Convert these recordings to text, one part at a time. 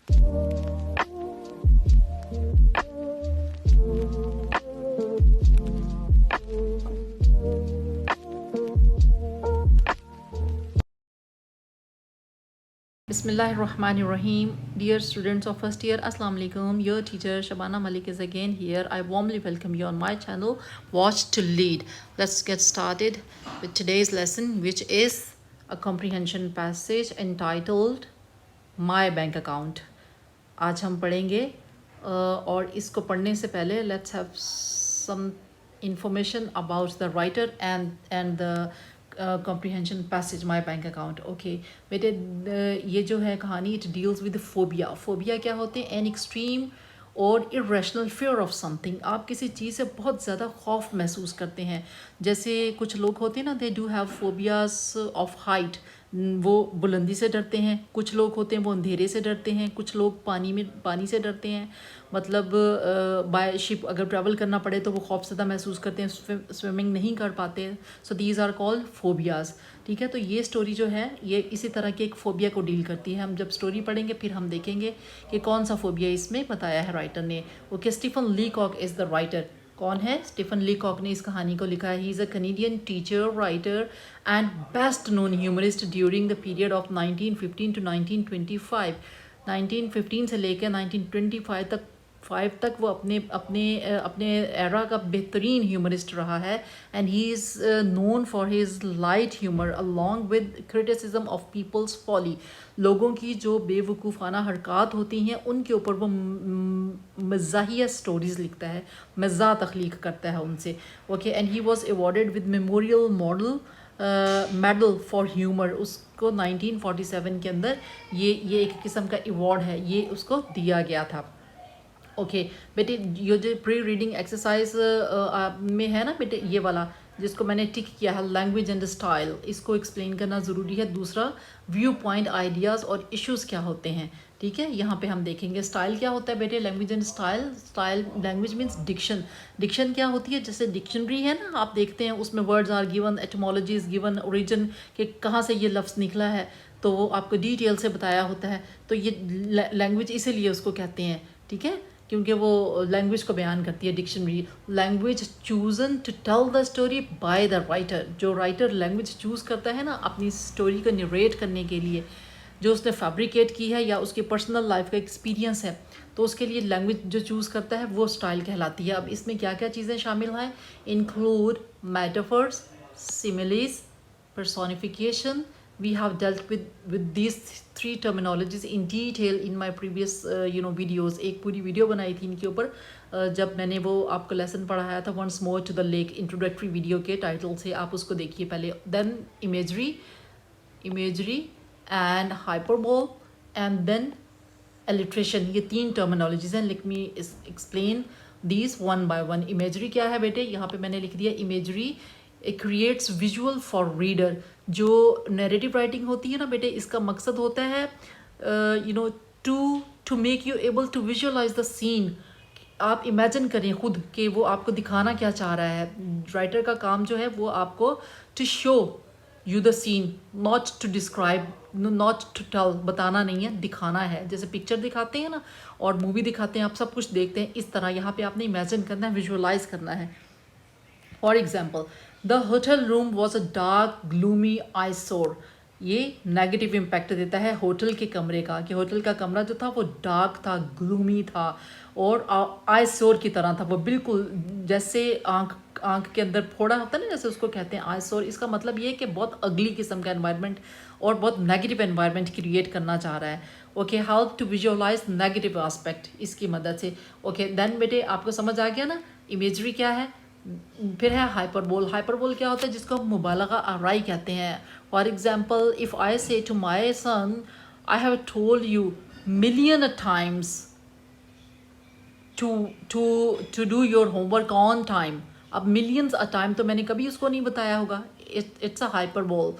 Bismillahirrahmanirrahim. Dear students of first year, Assalamu alaikum. Your teacher Shabana Malik is again here. I warmly welcome you on my channel, Watch to Lead. Let's get started with today's lesson, which is a comprehension passage entitled My Bank Account. आज हम पढ़ेंगे और इसको पढ़ने से पहले let's have some information about the writer and the comprehension passage My Bank Account. Okay बेटे, ये जो है कहानी it deals with phobia. Phobia क्या होते हैं? An extreme और irrational fear of something. आप किसी चीज़ से बहुत ज़्यादा खौफ महसूस करते हैं. जैसे कुछ लोग होते हैं ना, they do have phobias of height. वो बुलंदी से डरते हैं. कुछ लोग होते हैं वो अंधेरे से डरते हैं. कुछ लोग पानी से डरते हैं. मतलब बाय शिप अगर ट्रैवल करना पड़े तो वो खौफज़दा महसूस करते हैं, स्विमिंग नहीं कर पाते हैं. So these are called phobias. ठीक है, तो ये स्टोरी जो है ये इसी तरह के एक फ़ोबिया को डील करती है. हम जब स्टोरी पढ़ेंगे फिर हम देखेंगे कि कौन सा फ़ोबिया इसमें बताया है राइटर ने. Okay, Stephen Leacock is the writer. कौन है? स्टीफन लीकॉक ने इस कहानी को लिखा है. He is a Canadian teacher, writer and best known humorist during the period of 1915 to 1925. 1915 से लेकर 1925 तक वो अपने एरा का बेहतरीन ह्यूमरिस्ट रहा है. And he is known for his light humour along with criticism of peoples folly. लोगों की जो बेवकूफ़ाना हरकत होती हैं उनके ऊपर वो मज़ाहिया स्टोरीज़ लिखता है, मज़ा तख्लीक करता है उनसे. Okay, and he was awarded with memorial medal for humour. उसको 1947 के अंदर ये एक किस्म का अवार्ड है, ये उसको दिया गया था. ओके बेटे, ये जो प्री रीडिंग एक्सरसाइज में है ना बेटे, ये वाला जिसको मैंने टिक किया है, लैंग्वेज एंड स्टाइल, इसको एक्सप्लेन करना ज़रूरी है. दूसरा, व्यू पॉइंट, आइडियाज़ और इश्यूज़ क्या होते हैं. ठीक है, यहाँ पे हम देखेंगे स्टाइल क्या होता है बेटे. Language and style language means diction. Diction क्या होती है? जैसे डिक्शनरी है ना, आप देखते हैं उसमें words are given, etymology is given, origin के कहाँ से ये लफ्ज़ निकला है तो वो आपको डिटेल से बताया होता है. तो ये लैंग्वेज इसीलिए उसको कहते हैं. ठीक है, क्योंकि वो लैंग्वेज को बयान करती है dictionary. Language chosen to tell the story by the writer. जो राइटर लैंग्वेज चूज़ करता है ना अपनी स्टोरी को नरेट करने के लिए, जो उसने फैब्रिकेट की है या उसकी पर्सनल लाइफ का एक्सपीरियंस है, तो उसके लिए लैंग्वेज जो चूज़ करता है वो स्टाइल कहलाती है. अब इसमें क्या क्या चीज़ें शामिल हैं? Include metaphors, similes, personification. We have dealt with these three terminologies in detail in my previous videos. एक पूरी वीडियो बनाई थी इनके ऊपर जब मैंने वो आपको लेसन पढ़ाया था, once more to the lake, introductory video के टाइटल से. आप उसको देखिए पहले. Then imagery and hyperbole and then alliteration. ये तीन टर्मिनोलॉजीज हैं. Let me explain these one by one. Imagery क्या है बेटे? यहाँ पे मैंने लिख दिया imagery creates visual for reader. जो नैरेटिव राइटिंग होती है ना बेटे, इसका मकसद होता है to make you able to visualize the scene. आप इमेजिन करें खुद कि वो आपको दिखाना क्या चाह रहा है. राइटर का काम जो है वो आपको to show you the scene, not to describe, not to tell. बताना नहीं है, दिखाना है. जैसे पिक्चर दिखाते हैं ना और मूवी दिखाते हैं, आप सब कुछ देखते हैं, इस तरह यहाँ पे आपने इमेजिन करना है, विजुअलाइज करना है. For example, the hotel room was a dark gloomy आईसोर. ये नेगेटिव इम्पैक्ट देता है होटल के कमरे का, कि होटल का कमरा जो था वो डार्क था, ग्लूमी था और आईसोर की तरह था. वो बिल्कुल जैसे आँख के अंदर फोड़ा होता है ना, जैसे उसको कहते हैं आईसोर. इसका मतलब ये है कि बहुत अगली किस्म का एनवायरनमेंट और बहुत नेगेटिव एनवायरनमेंट क्रिएट करना चाह रहा है. Okay, help to visualize negative aspect, इसकी मदद से. ओके, देन बेटे आपको समझ आ गया ना इमेजरी क्या है. फिर है हाइपरबोल. हाइपरबोल क्या होता है? जिसको हम मुबालगा आराई कहते हैं. For example, if I say to my son, I have told you million times to do your homework on time. अब मिलियंस अ टाइम तो मैंने कभी उसको नहीं बताया होगा. It's a hyperbole,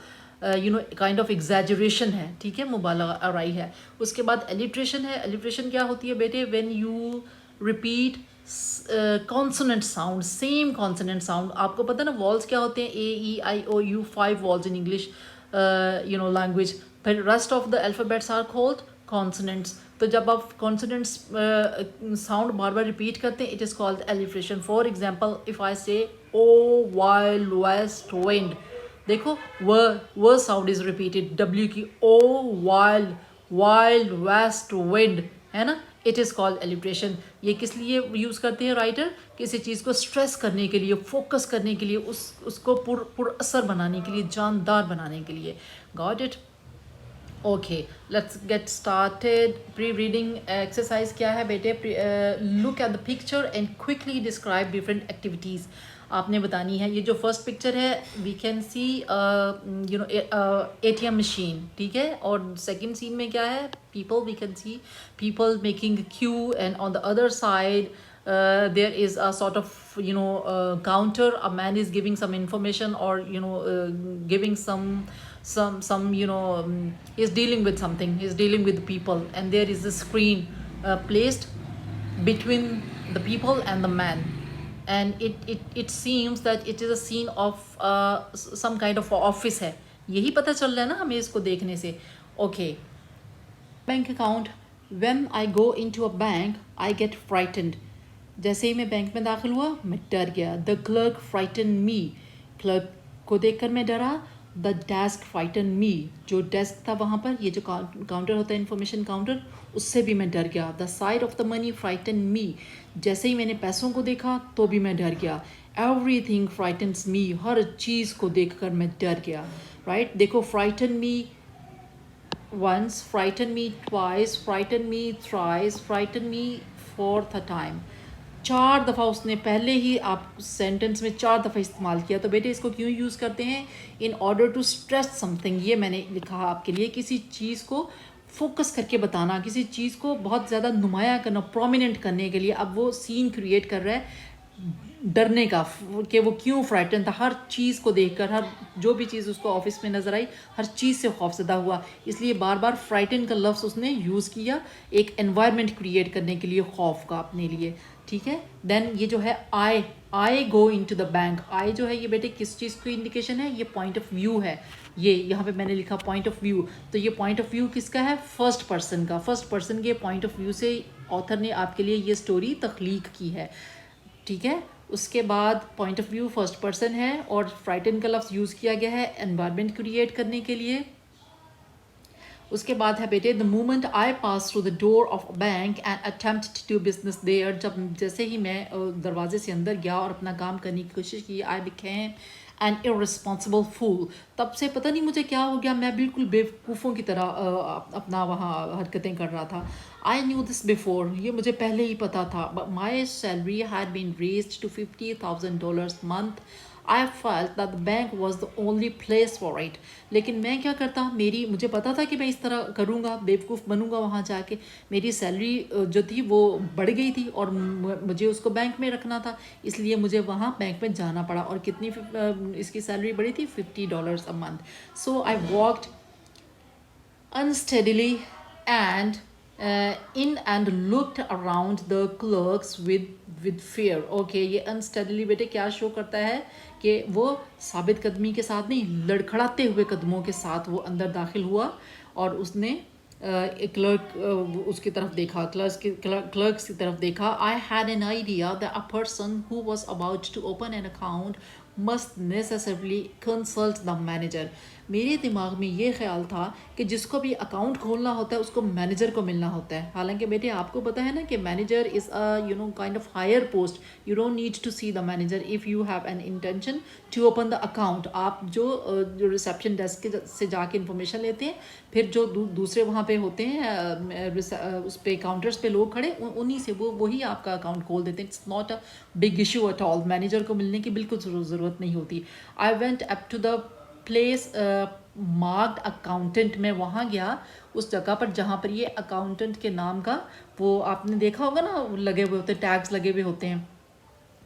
kind of exaggeration है. ठीक है, मुबालगा आराई है. उसके बाद एलिट्रेशन है. एलिट्रेशन क्या होती है बेटे? When you repeat consonant sound, same consonant sound. आपको पता है ना वॉल्स क्या होते हैं? AEIOU, 5 vowels in English language. फिर rest of the alphabets are called consonants. तो जब आप कॉन्सोनेंट्स साउंड बार बार रिपीट करते हैं, it is called alliteration. For example if I say O wild west wind, देखो व साउंड इज रिपीटेड, डब्ल्यू की, O wild wild west wind, है ना. It is called alliteration. ये किस लिए यूज़ करते हैं राइटर? किसी चीज़ को स्ट्रेस करने के लिए, फोकस करने के लिए, उसको पुर असर बनाने के लिए, जानदार बनाने के लिए. Got it? Okay, let's get started. Pre reading exercise क्या है बेटे? Look at the picture and quickly describe different activities. आपने बतानी है. ये जो फर्स्ट पिक्चर है, we can see you know ATM machine, ठीक है. और सेकंड सीन में क्या है? People. We can see people making queue, and on the other side there is a sort of counter. A man is giving some information, or giving some he's dealing with something, he's dealing with the people, and there is a screen placed between the people and the man, and it seems that it is a scene of some kind of office है. यही पता चल रहा है ना हमें इसको देखने से. Okay. Bank account. When I go into a bank, I get frightened. जैसे ही मैं बैंक में दाखिल हुआ, मैं डर गया. The clerk frighten me. Clerk को देखकर मैं डरा. द डेस्क फ्राइटन मी. जो डेस्क था वहाँ पर, ये जो काउंटर होता है, इंफॉर्मेशन काउंटर, उससे भी मैं डर गया. The sight of the money frighten me. जैसे ही मैंने पैसों को देखा तो भी मैं डर गया. एवरी थिंग फ्राइटन्स मी. हर चीज़ को देख कर मैं डर गया. राइट. देखो, frighten me once, frighten me twice, frighten me thrice, frighten me fourth a time. 4 दफ़ा उसने पहले ही आप सेंटेंस में 4 दफ़ा इस्तेमाल किया. तो बेटे इसको क्यों यूज़ करते हैं? In order to stress something. ये मैंने लिखा आपके लिए. किसी चीज़ को फोकस करके बताना, किसी चीज़ को बहुत ज़्यादा नुमाया करना, प्रोमिनेंट करने के लिए. अब वो सीन क्रिएट कर रहा है डरने का, कि वो क्यों फ्राइटन था. हर चीज़ को देखकर, हर जो भी चीज़ उसको ऑफिस में नज़र आई, हर चीज़ से खौफजदा हुआ. इसलिए बार बार फ्राइटन का लफ्ज़ उसने यूज़ किया, एक एनवायरनमेंट क्रिएट करने के लिए, खौफ का अपने लिए. ठीक है. देन ये जो है आई गो इन टू द बैंक. आई जो है ये बेटे किस चीज़ की इंडिकेशन है? ये पॉइंट ऑफ व्यू है. ये यहाँ पे मैंने लिखा पॉइंट ऑफ व्यू. तो ये पॉइंट ऑफ व्यू किसका है? फर्स्ट पर्सन का. फर्स्ट पर्सन के पॉइंट ऑफ व्यू से ऑथर ने आपके लिए ये स्टोरी तख्लीक की है. ठीक है. उसके बाद point of view first person है, और फ्राइटन का लफ्ज़ यूज़ किया गया है एनवायरनमेंट क्रिएट करने के लिए. उसके बाद है बेटे, the moment I pass through the door of bank and attempt to business there. जब जैसे ही मैं दरवाजे से अंदर गया और अपना काम करने की कोशिश की, आई बिकेम एन इररिस्पॉन्सिबल फूल. तब से पता नहीं मुझे क्या हो गया, मैं बिल्कुल बेवकूफ़ों की तरह अपना वहाँ हरकतें कर रहा था. I knew this before. ये मुझे पहले ही पता था. But my salary had been raised to $50,000 month. I felt that the bank was the only place for it. लेकिन मैं क्या करता, मुझे पता था कि मैं इस तरह करूँगा, बेवकूफ़ बनूँगा वहाँ जाके. मेरी सैलरी जो थी वो बढ़ गई थी, और मुझे उसको बैंक में रखना था, इसलिए मुझे वहाँ बैंक में जाना पड़ा. और कितनी इसकी सैलरी बढ़ी थी? $50 a month. So I walked unsteadily and in and looked around the clerks with fear. Okay, ये unsteadily बेटे क्या शो करता है? कि वो साबित कदमी के साथ नहीं, लड़खड़ाते हुए कदमों के साथ वो अंदर दाखिल हुआ, और उसने एक क्लर्क उसकी तरफ देखा, क्लर्क्स की तरफ देखा. I had an idea that a person who was about to open an account must necessarily consult the manager. मेरे दिमाग में ये ख्याल था कि जिसको भी अकाउंट खोलना होता है उसको मैनेजर को मिलना होता है. हालांकि बेटे आपको पता है ना कि manager is a kind of higher post. You don't need to see the manager if you have an intention to open the account. आप जो रिसेप्शन डेस्क से जाके इन्फॉर्मेशन लेते हैं, फिर जो दूसरे वहाँ पे होते हैं उस पे काउंटर्स पे लोग खड़े, उन्हीं से वही आपका अकाउंट खोल देते हैं. It's not a big issue at all. Manager को मिलने की बिल्कुल ज़रूरत नहीं होती. I went up to the place marked accountant. मैं वहाँ गया उस जगह पर जहाँ पर ये अकाउंटेंट के नाम का, वो आपने देखा होगा ना, लगे हुए होते, टैग्स लगे हुए होते हैं.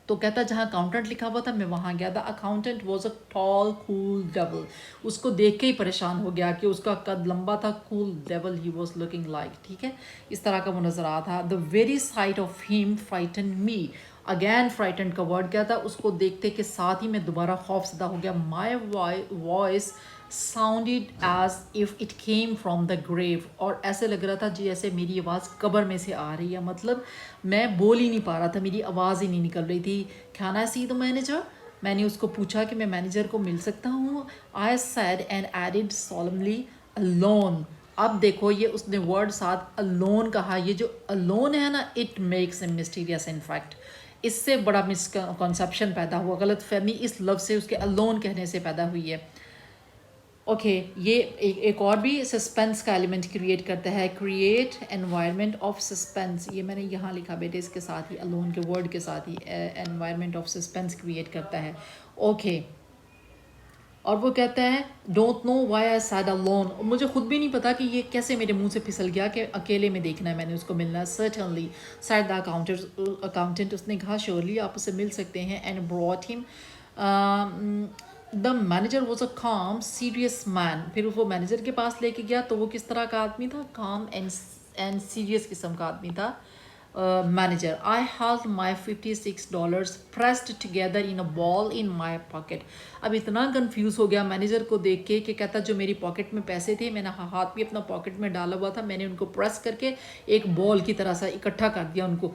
तो कहता जहाँ अकाउंटेंट लिखा हुआ था मैं वहाँ गया. The accountant was a tall cool devil. उसको देख के ही परेशान हो गया कि उसका कद लंबा था. Cool devil he was looking like. ठीक है, इस तरह का वो नज़र आ था. The very site of him frighten me. Again frighten का वर्ड क्या था? उसको देखते के साथ ही मैं दोबारा खौफजदा हो गया. My voice sounded as if it came from the grave, और ऐसे लग रहा था जैसे मेरी आवाज़ कब्र में से आ रही है, मतलब मैं बोल ही नहीं पा रहा था, मेरी आवाज़ ही नहीं निकल रही थी। Can I C the manager, मैंने उसको पूछा कि मैं मैनेजर को मिल सकता हूँ। आई sad and added solemnly alone. अब देखो ये उसने वर्ड साथ अलोन कहा, ये जो अलोन है ना, it makes a mysterious in fact. इससे बड़ा मिसकॉन्सेप्शन पैदा हुआ, गलत फहमी इस लफ्ज़ से, उसके अलोन कहने से पैदा हुई है। ओके ये एक और भी सस्पेंस का एलिमेंट क्रिएट करता है, क्रिएट एनवायरनमेंट ऑफ सस्पेंस। ये मैंने यहाँ लिखा बेटे, इसके साथ ही अलोन के वर्ड के साथ ही एनवायरनमेंट ऑफ सस्पेंस क्रिएट करता है। ओके और वो कहता है don't know why I sad alone, मुझे खुद भी नहीं पता कि ये कैसे मेरे मुंह से फिसल गया कि अकेले में देखना है, मैंने उसको मिलना है। सर्टनली सैड द अकाउंटेंट, उसने कहा श्योरली आप उससे मिल सकते हैं। And brought him the manager was a काम सीरियस मैन, फिर वो मैनेजर के पास लेके गया तो वो किस तरह का आदमी था, काम एंड सीरियस किस्म का आदमी था manager. I have my $56 pressed together in a ball in my pocket. अब इतना कंफ्यूज हो गया मैनेजर को देख के कि कहता जो मेरी पॉकेट में पैसे थे, मैंने हाथ भी अपना पॉकेट में डाला हुआ था, मैंने उनको प्रेस करके एक बॉल की तरह सा इकट्ठा कर दिया, उनको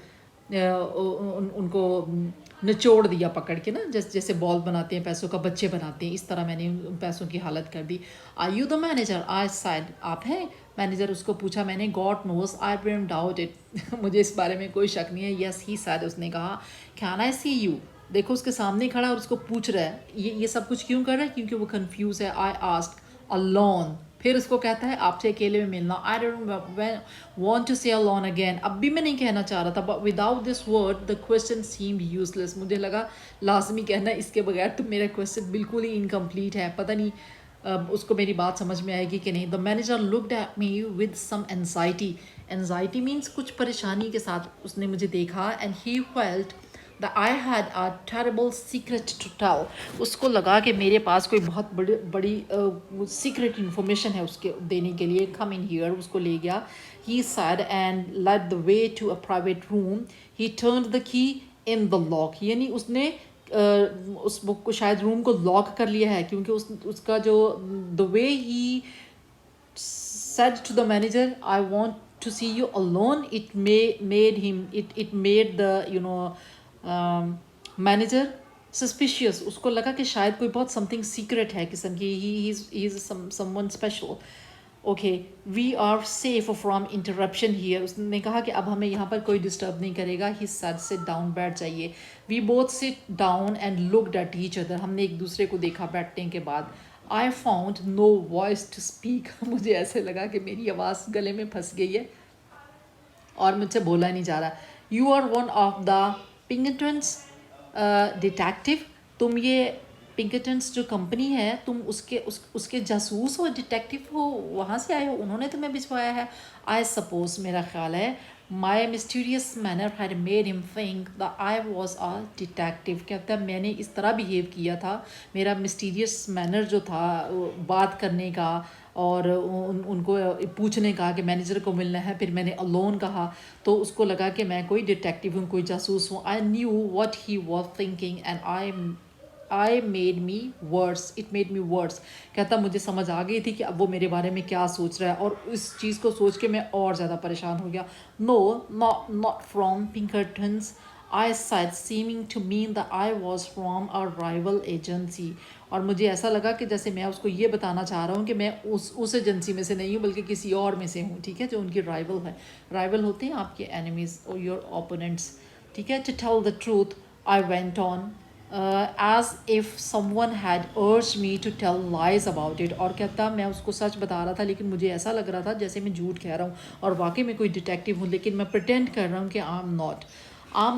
निचोड़ दिया पकड़ के ना, जैसे बॉल बनाते हैं, पैसों का बच्चे बनाते हैं, इस तरह मैंने उन पैसों की हालत कर दी। Are you the manager, I said, आप हैं मैनेजर, उसको पूछा मैंने। God knows I don't doubt it, मुझे इस बारे में कोई शक नहीं है। यस ही साइड, उसने कहा कैन आई सी यू। देखो उसके सामने खड़ा और उसको पूछ रहा है, ये सब कुछ क्यों कर रहा है, क्योंकि वो कंफ्यूज है। आई आस्क्ड अलोन, फिर उसको कहता है आपसे अकेले में मिलना। आई डोंट वांट टू से अलोन अगेन, अब भी मैं नहीं कहना चाह रहा था, but without this word the question seemed useless, मुझे लगा लाजमी कहना इसके बगैर तो मेरा क्वेश्चन बिल्कुल ही इनकम्प्लीट है, पता नहीं उसको मेरी बात समझ में आएगी कि नहीं। The manager looked at me with some anxiety, anxiety means कुछ परेशानी के साथ उसने मुझे देखा। And he felt the I had a terrible secret to tell, उसको लगा कि मेरे पास कोई बहुत बड़ी बड़ी सीक्रेट इन्फॉर्मेशन है उसके देने के लिए। कम इन हियर, उसको ले गया। He said and led the way to a private room, he turned the key in the lock, यानी उसने उस बुक को शायद रूम को लॉक कर लिया है, क्योंकि उसका जो the way he said to the manager I want to see you alone, it made the manager suspicious, उसको लगा कि शायद कोई बहुत something secret है किस्म की, he is someone special। Okay we are safe from interruption here, उसने कहा कि अब हमें यहाँ पर कोई डिस्टर्ब नहीं करेगा। ही सैड सिट डाउन, बैठ जाइए। We both sit down and looked at each other, हमने एक दूसरे को देखा बैठने के बाद। I found no voice to speak, मुझे ऐसे लगा कि मेरी आवाज़ गले में फंस गई है और मुझसे बोला नहीं जा रहा। You are one of the Pinkertons detective, तुम ये पिंकटन्स जो कंपनी है, तुम उसके जासूस हो, डिटेक्टिव हो, वहाँ से आए हो, उन्होंने तुम्हें भिजवाया है। आई सपोज, मेरा ख्याल है, my mysterious manner had made him think the I was a detective, कहता है मैंने इस तरह बिहेव किया था, मेरा मिस्टीरियस मैनर जो था बात करने का और उनको पूछने का कि मैनेजर को मिलना है, फिर मैंने अलोन कहा तो उसको लगा कि मैं कोई डिटेक्टिव हूँ, कोई जासूस हूँ। I knew what he was thinking and I made me verse, it made me verse, कहता मुझे समझ आ गई थी कि अब वो मेरे बारे में क्या सोच रहा है, और इस चीज़ को सोच के मैं और ज़्यादा परेशान हो गया। No not from Pinkertons, I said seeming to mean the I was from a rival agency, और मुझे ऐसा लगा कि जैसे मैं उसको ये बताना चाह रहा हूँ कि मैं उस एजेंसी में से नहीं हूँ बल्कि किसी और में से हूँ, ठीक है, जो उनकी राइवल है। राइवल होते हैं आपके एनिमीज और योर ओपोनेंट्स, ठीक है। To tell the truth I went on as if someone had urged me to tell lies about it, और कहता मैं उसको सच बता रहा था लेकिन मुझे ऐसा लग रहा था जैसे मैं झूठ कह रहा हूँ और वाकई में कोई डिटेक्टिव हूँ, लेकिन मैं प्रिटेंड कर रहा हूँ कि I am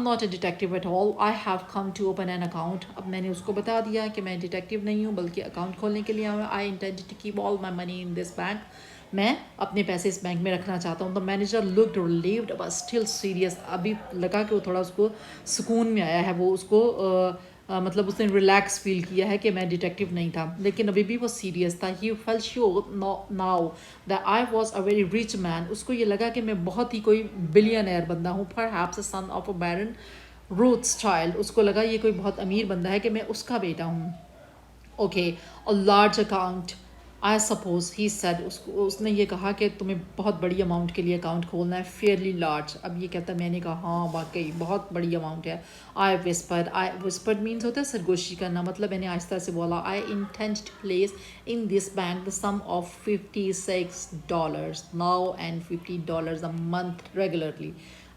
not a detective at all, I have come to open an account. अब मैंने उसको बता दिया कि मैं डिटेक्टिव नहीं हूँ बल्कि अकाउंट खोलने के लिए आया हूँ। I intend to keep all my money in this bank, मैं अपने पैसे इस बैंक में रखना चाहता हूँ। The manager looked relieved but still serious, अभी लगा कि वो थोड़ा उसको सुकून में आया है, वो उसको मतलब उसने रिलैक्स फील किया है कि मैं डिटेक्टिव नहीं था, लेकिन अभी भी वो सीरियस था। He felt sure now that I was a very rich man, उसको ये लगा कि मैं बहुत ही कोई बिलियनर बंदा हूँ। Perhaps a son of a baron Rothschild, उसको लगा ये कोई बहुत अमीर बंदा है कि मैं उसका बेटा हूँ। Okay, a large account I suppose he said, उसने ये कहा कि तुम्हें बहुत बड़ी अमाउंट के लिए अकाउंट खोलना है, फेयरली लार्ज। अब ये कहता है, मैंने कहा हाँ वाकई बहुत बड़ी अमाउंट है। आई विस्पर्ड मीन्स होता है सरगोशी करना, मतलब मैंने आहिस्ता से बोला, I intend to place in this bank the sum of $56 now and $50 a month regularly.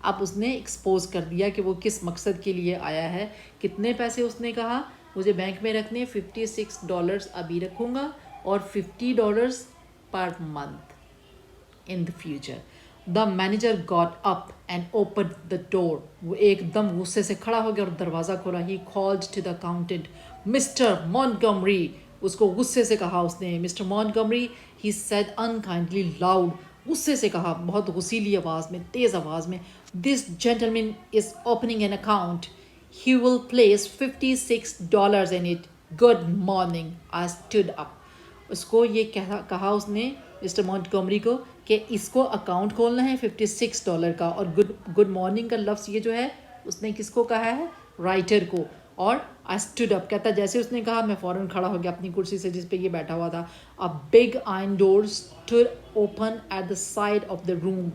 अब उसने एक्सपोज कर दिया कि वो किस मकसद के लिए आया है। कितने पैसे उसने कहा मुझे बैंक में रखने, $56 अभी रखूँगा और $50 per month in the future. The manager got up and opened the door. वो एकदम गुस्से से खड़ा हो गया और दरवाज़ा खोला। He called to the accountant, Mr. Montgomery. उसको गुस्से से कहा उसने, Mr. Montgomery, he said unkindly loud. गुस्से से कहा बहुत गुस्सीली आवाज़ में, तेज़ आवाज़ में, This gentleman is opening an account. He will place $56 in it. Good morning. I stood up. उसको ये कहा उसने मिस्टर मॉन्टगोमरी को कि इसको अकाउंट खोलना है $56 का, और गुड मॉर्निंग का लफ्ज़ ये जो है उसने किसको कहा है, राइटर को। और आई स्टूड अप, कहता जैसे उसने कहा मैं फ़ौरन खड़ा हो गया अपनी कुर्सी से जिस पे ये बैठा हुआ था। A big iron door stood open at the sight of the room.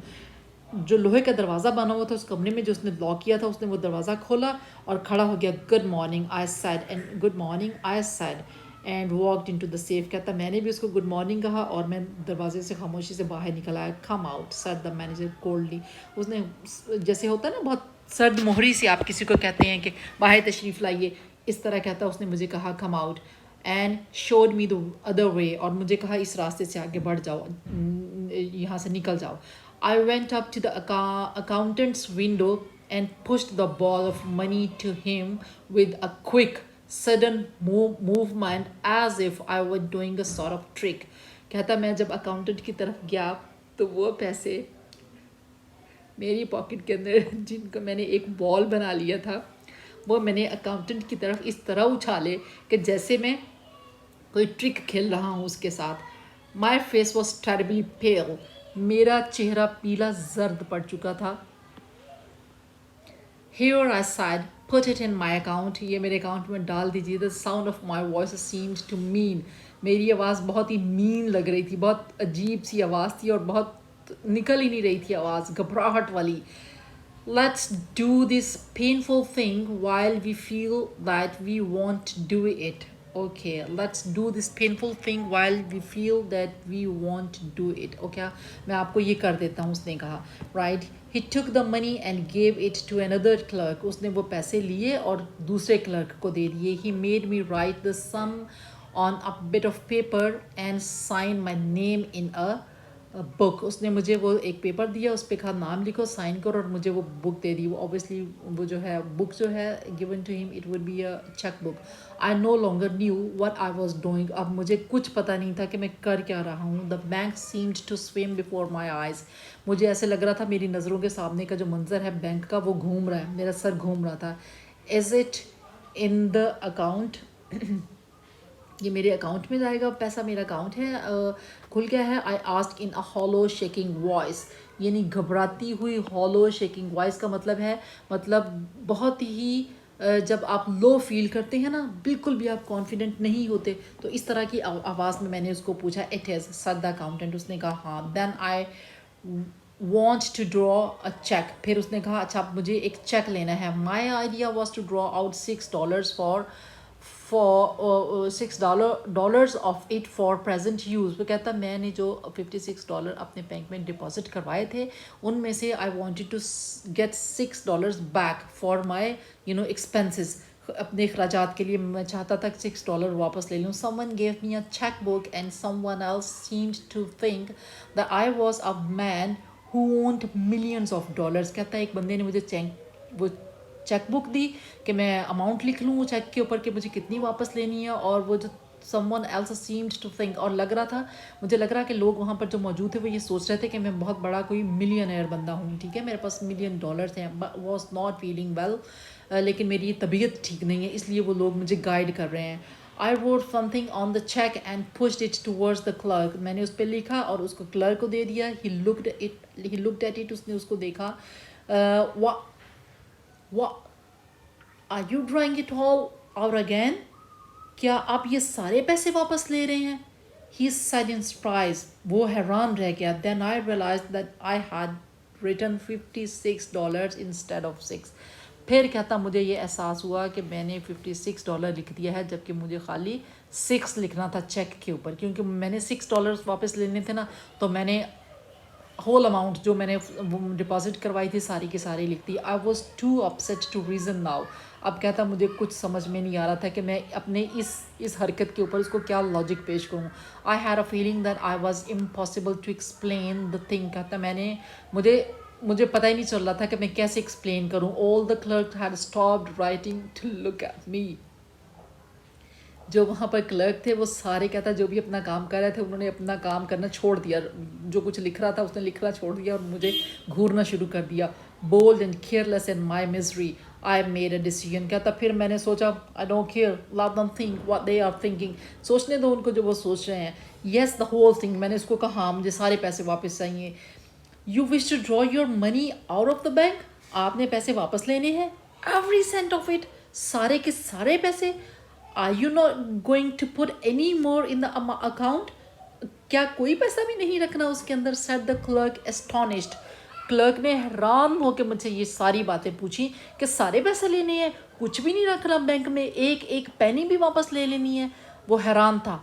जो लोहे का दरवाज़ा बना हुआ था उस कमरे में जो उसने लॉक किया था, उसने वो दरवाज़ा खोला और खड़ा हो गया। Good morning I said, and good morning I said and walked into the safe. कहता मैंने भी उसको गुड मॉर्निंग कहा और मैं दरवाजे से खामोशी से बाहर निकल आया। Come out said the manager coldly. उसने जैसे होता है ना बहुत सर्द मोहरी से आप किसी को कहते हैं कि बाहर तशरीफ़ लाइए, इस तरह कहता उसने मुझे कहा come out and showed me the other way, और मुझे कहा इस रास्ते से आगे बढ़ जाओ, यहाँ से निकल जाओ। I went up to the accountant's window and pushed the ball of money to him with a quick, sudden movement as if I were doing a sort of trick. कहता मैं जब अकाउंटेंट की तरफ गया तो वो पैसे मेरी पॉकेट के अंदर जिनको मैंने एक बॉल बना लिया था वो मैंने अकाउंटेंट की तरफ इस तरह उछाले कि जैसे मैं कोई ट्रिक खेल रहा हूँ उसके साथ। माई फेस वॉज टेरिबली पेल, मेरा चेहरा पीला जर्द पड़ चुका था। Here I said, put it in my account, ये मेरे अकाउंट में डाल दीजिए। The sound of my voice seemed to mean, मेरी आवाज़ बहुत ही मीन लग रही थी, बहुत अजीब सी आवाज़ थी और बहुत निकल ही नहीं रही थी आवाज़, घबराहट वाली। Let's do this painful thing while we feel that we want to do it. Okay, let's do this painful thing while we feel that we want to do it. Okay, मैं आपको ये कर देता हूँ उसने कहा। Right, he took the money and gave it to another clerk. उसने वो पैसे लिए और दूसरे क्लर्क को दे दिए। He made me write the sum on a bit of paper and sign my name in a book. उसने मुझे वो एक पेपर दिया, उस पर कहा नाम लिखो, साइन करो, और मुझे वो बुक दे दी। वो ऑब्वियसली वो जो है बुक जो है given to him, it would be a cheque book. I no longer knew what I was doing, अब मुझे कुछ पता नहीं था कि मैं कर क्या रहा हूँ। The bank seemed to swim before my eyes, मुझे ऐसे लग रहा था मेरी नज़रों के सामने का जो मंजर है बैंक का वो घूम रहा है, मेरा सर घूम रहा था। Is it in the account, ये मेरे अकाउंट में जाएगा पैसा, मेरा अकाउंट है, खुल गया है। I asked in a hollow shaking voice, यानी घबराती हुई हॉलो शेकिंग वॉइस का मतलब है मतलब बहुत ही जब आप लो फील करते हैं ना, बिल्कुल भी आप कॉन्फिडेंट नहीं होते, तो इस तरह की आवाज़ में मैंने उसको पूछा इट इज़ सद द अकाउंटेंट। उसने कहा हाँ। Then I want to draw a cheque, फिर उसने कहा अच्छा मुझे एक चेक लेना है। My idea was to draw out $6 for $6 of it for present use। वो कहता मैंने जो $56 अपने बैंक में डिपॉजिट करवाए थे उनमें से I wanted to get $6 back for my expenses, अपने अखराजात के लिए मैं चाहता था कि $6 वापस ले लूँ। Someone gave me a cheque book and someone else seemed to think that I was a man who owned millions of dollars. कहता है एक बंदे ने मुझे वो चेक बुक दी कि मैं अमाउंट लिख लूँ चेक के ऊपर कि मुझे कितनी वापस लेनी है, और वो जो someone else seemed to think, और लग रहा था मुझे लग रहा कि लोग वहाँ पर जो मौजूद थे वो ये सोच रहे थे कि मैं बहुत बड़ा कोई मिलियनर बंदा हूँ, ठीक है, मेरे पास $1,000,000 हैं। वॉज नॉट फीलिंग वेल, लेकिन मेरी तबीयत ठीक नहीं है इसलिए वो लोग मुझे गाइड कर रहे हैं। आई wrote something on the check and pushed it towards the clerk, मैंने उस पर लिखा और उसको क्लर्क को दे दिया। he looked at it, उसने उसको देखा। what Are you drawing it all out again? क्या आप ये सारे पैसे वापस ले रहे हैं? He said in surprise. वो हैरान रह गया. Then I realized that I had written $56 instead of 6. फिर कहता मुझे ये एहसास हुआ कि मैंने $56 लिख दिया है, जबकि मुझे खाली 6 लिखना था चेक के ऊपर, क्योंकि मैंने $6 वापस लेने थे ना, तो मैंने होल अमाउंट जो मैंने डिपॉजिट करवाई थी सारी की सारी लिख दी. I was too upset to reason now. अब कहता मुझे कुछ समझ में नहीं आ रहा था कि मैं अपने इस हरकत के ऊपर इसको क्या लॉजिक पेश करूँ. I had a feeling that I was impossible to explain the thing. कहता मुझे पता ही नहीं चल रहा था कि मैं कैसे एक्सप्लेन करूँ. All the clerk had stopped writing to look at me. जो वहाँ पर क्लर्क थे वो सारे, कहता जो भी अपना काम कर रहे थे उन्होंने अपना काम करना छोड़ दिया. जो कुछ लिख रहा था उसने लिखना छोड़ दिया और मुझे घूरना शुरू कर दिया. Bold and careless in my misery I made a decision. कहता फिर मैंने सोचा, I don't care, let them think what they are thinking. सोचने दो उनको जो वो सोच रहे हैं. Yes the whole thing. मैंने उसको कहा हाँ मुझे सारे पैसे वापस चाहिए. You wish to draw your money out of the bank. आपने पैसे वापस लेने हैं. Every cent of it. सारे के सारे पैसे. Are you not going to put any more in the account. क्या कोई पैसा भी नहीं रखना उसके अंदर. Said the clerk astonished. Clerk ने हैरान होकर मुझसे ये सारी बातें पूछी कि सारे पैसे लेने हैं, कुछ भी नहीं रखना बैंक में, एक एक पैनी भी वापस ले लेनी है. वो हैरान था.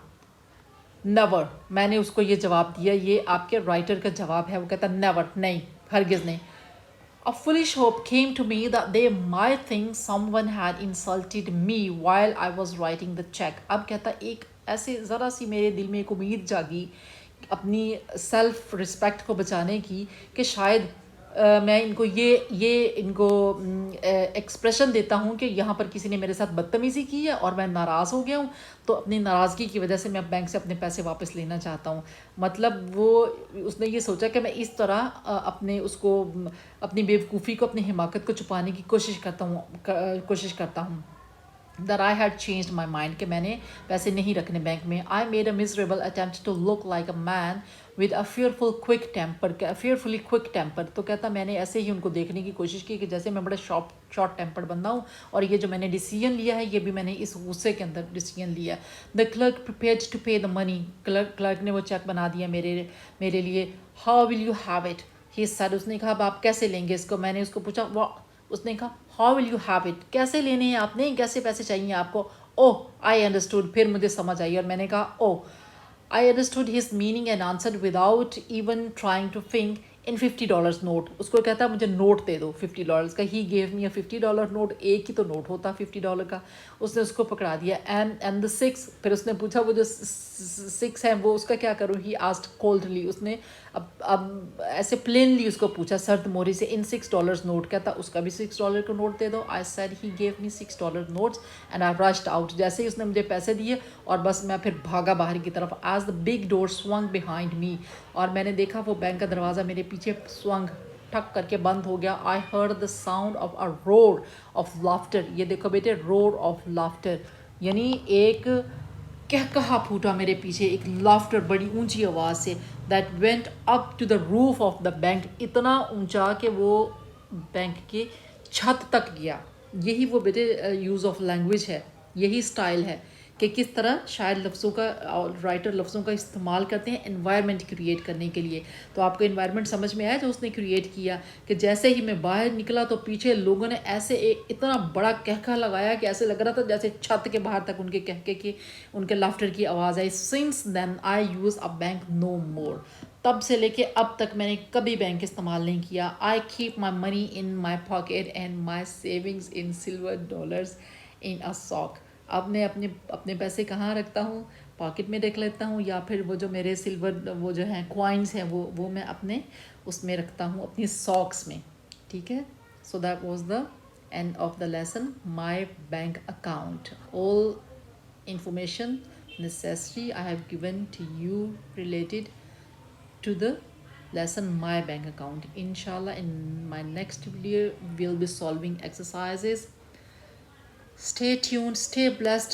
नेवर. मैंने उसको ये जवाब दिया, ये आपके राइटर का जवाब है. वो कहता नेवर, नहीं, हरगिज़ नहीं. A foolish hope came to me that they might think someone had insulted me while I was writing the check. अब कहता एक ऐसे ज़रा सी मेरे दिल में एक उम्मीद जागी अपनी सेल्फ रिस्पेक्ट को बचाने की कि शायद मैं इनको ये इनको एक्सप्रेशन देता हूँ कि यहाँ पर किसी ने मेरे साथ बदतमीज़ी की है और मैं नाराज़ हो गया हूँ, तो अपनी नाराज़गी की वजह से मैं बैंक से अपने पैसे वापस लेना चाहता हूँ. मतलब वो उसने ये सोचा कि मैं इस तरह अपनी बेवकूफ़ी को, अपनी हिमाकत को छुपाने की कोशिश करता हूँ. that I had changed my mind कि मैंने पैसे नहीं रखने बैंक में. I made a miserable attempt to look like a man with a fearfully quick temper. तो कहता मैंने ऐसे ही उनको देखने की कोशिश की कि जैसे मैं बड़ा शॉर्ट टेम्पर्ड बंदा हूँ, और ये जो मैंने डिसीजन लिया है ये भी मैंने इस गुस्से के अंदर डिसीजन लिया. The clerk prepared to pay the money. Clerk ने वो चेक बना दिया मेरे लिए. How will you have it? He said. उसने कहा अब आप कैसे लेंगे इसको. मैंने उसको पूछा, उसने कहा how will you have it. कैसे लेने हैं आपने, कैसे पैसे चाहिए आपको. Oh I understood. फिर मुझे समझ आई और मैंने कहा oh I understood his meaning and answer without even trying to think in $50 note. उसको कहता मुझे नोट दे दो $50 का. He gave me a $50 note. एक ही तो नोट होता $50 का. उसने उसको पकड़ा दिया. And the 6. फिर उसने पूछा वो जो 6 है वो उसका क्या करूँ. He asked coldly. उसने अब ऐसे प्लेनली उसको पूछा सर्द मोरी से. इन $6 नोट. कहता उसका भी $6 का नोट दे दो. I said he gave me $6 notes and I rushed out. जैसे ही उसने मुझे पैसे दिए और बस मैं फिर भागा बाहर की तरफ. As the big door swung behind me. और मैंने देखा वो बैंक का दरवाज़ा मेरे पीछे स्वंग ठक करके बंद हो गया. I heard the sound of a roar of laughter. ये देखो बेटे, रोर ऑफ लाफ्टर यानी एक कहा फूटा मेरे पीछे, एक लाफ्टर बड़ी ऊंची आवाज़ से. That went up to the roof of the bank. इतना ऊंचा कि वो बैंक के छत तक गया. यही वो बेटे यूज़ ऑफ लैंग्वेज है, यही स्टाइल है कि किस तरह शायर लफ्ज़ों का और राइटर लफ्ज़ों का इस्तेमाल करते हैं एनवायरनमेंट क्रिएट करने के लिए. तो आपको एनवायरनमेंट समझ में आया जो उसने क्रिएट किया कि जैसे ही मैं बाहर निकला तो पीछे लोगों ने ऐसे इतना बड़ा कहका लगाया कि ऐसे लग रहा था जैसे छत के बाहर तक उनके कहके की, उनके लाफ्टर की आवाज़ आई. Since then I use a bank no more. तब से लेके अब तक मैंने कभी बैंक इस्तेमाल नहीं किया. I keep my money in my pocket and my savings in silver dollars in a sock. अब मैं अपने पैसे कहाँ रखता हूँ, पॉकेट में रख लेता हूँ, या फिर वो जो मेरे सिल्वर वो जो हैं कॉइन्स हैं वो मैं अपने उसमें रखता हूँ, अपनी सॉक्स में. ठीक है. So that was the end of the lesson my bank account. All information necessary I have given to you related to the lesson my bank account. Inshallah in my next video we'll be solving exercises. Stay tuned, stay blessed.